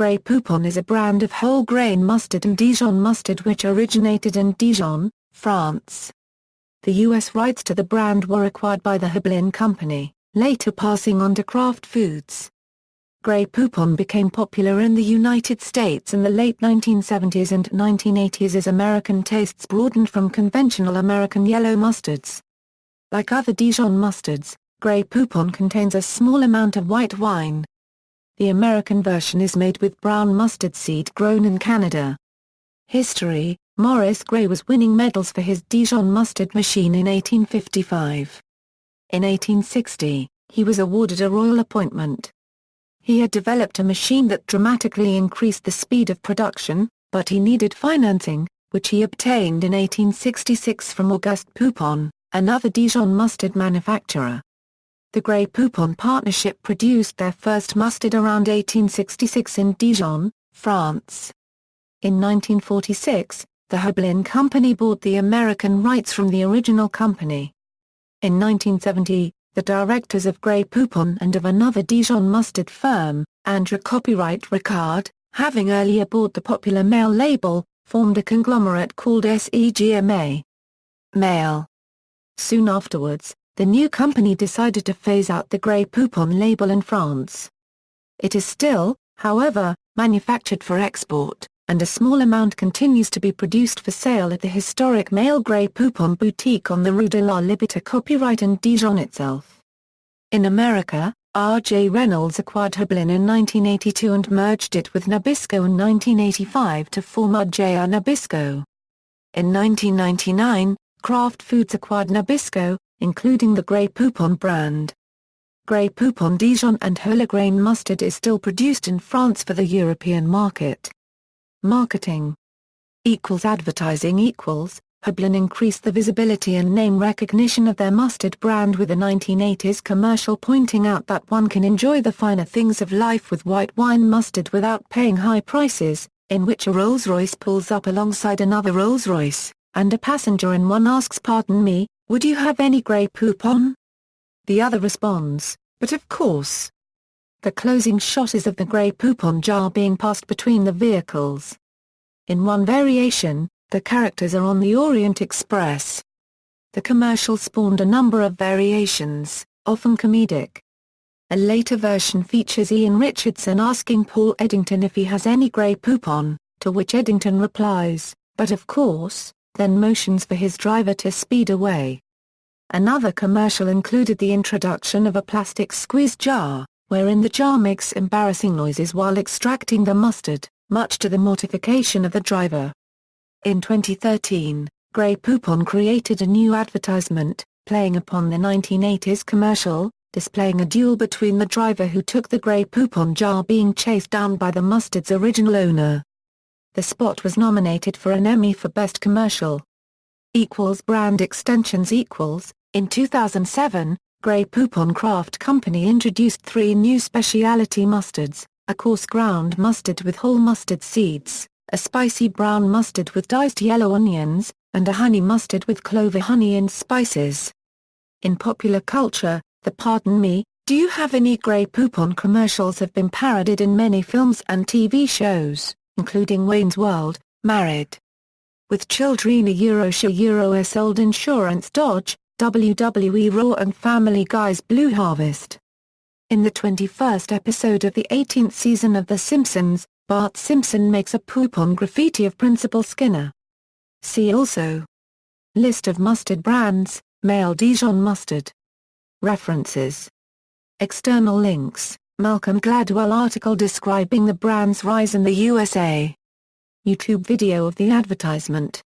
Grey Poupon is a brand of whole-grain mustard and Dijon mustard which originated in Dijon, France. The U.S. rights to the brand were acquired by the Heublein Company, later passing on to Kraft Foods. Grey Poupon became popular in the United States in the late 1970s and 1980s as American tastes broadened from conventional American yellow mustards. Like other Dijon mustards, Grey Poupon contains a small amount of white wine. The American version is made with brown mustard seed grown in Canada. History: Maurice Grey was winning medals for his Dijon mustard machine in 1855. In 1860, he was awarded a royal appointment. He had developed a machine that dramatically increased the speed of production, but he needed financing, which he obtained in 1866 from Auguste Poupon, another Dijon mustard manufacturer. The Grey Poupon partnership produced their first mustard around 1866 in Dijon, France. In 1946, the Heublein Company bought the American rights from the original company. In 1970, the directors of Grey Poupon and of another Dijon mustard firm, Andrew Copyright Ricard, having earlier bought the popular Mail label, formed a conglomerate called SEGMA. Mail. Soon afterwards, the new company decided to phase out the Grey Poupon label in France. It is still, however, manufactured for export, and a small amount continues to be produced for sale at the historic Mail Grey Poupon boutique on the Rue de la Liberté copyright in Dijon itself. In America, R.J. Reynolds acquired Heublein in 1982 and merged it with Nabisco in 1985 to form R.J.R. Nabisco. In 1999, Kraft Foods acquired Nabisco, including the Grey Poupon brand. Grey Poupon Dijon and whole-grain mustard is still produced in France for the European market. Marketing =advertising Heublein increased the visibility and name recognition of their mustard brand with a 1980s commercial pointing out that one can enjoy the finer things of life with white wine mustard without paying high prices, in which a Rolls-Royce pulls up alongside another Rolls-Royce, and a passenger in one asks, "Pardon me, would you have any Grey Poupon?" The other responds, "But of course." The closing shot is of the Grey Poupon jar being passed between the vehicles. In one variation, the characters are on the Orient Express. The commercial spawned a number of variations, often comedic. A later version features Ian Richardson asking Paul Eddington if he has any Grey Poupon, to which Eddington replies, "But of course," then motions for his driver to speed away. Another commercial included the introduction of a plastic squeeze jar, wherein the jar makes embarrassing noises while extracting the mustard, much to the mortification of the driver. In 2013, Grey Poupon created a new advertisement, playing upon the 1980s commercial, displaying a duel between the driver who took the Grey Poupon jar being chased down by the mustard's original owner. The spot was nominated for an Emmy for Best Commercial. Brand extensions In 2007, Grey Poupon Kraft Company introduced 3 new specialty mustards, a coarse ground mustard with whole mustard seeds, a spicy brown mustard with diced yellow onions, and a honey mustard with clover honey and spices. In popular culture, the "Pardon me, do you have any Grey Poupon" commercials have been parodied in many films and TV shows, including Wayne's World, Married with Children, *S Old Insurance Dodge, WWE Raw and Family Guy's Blue Harvest. In the 21st episode of the 18th season of The Simpsons, Bart Simpson makes a Poupon graffiti of Principal Skinner. See also: List of mustard brands, Mail Dijon mustard. References. External links: Malcolm Gladwell article describing the brand's rise in the USA. YouTube video of the advertisement.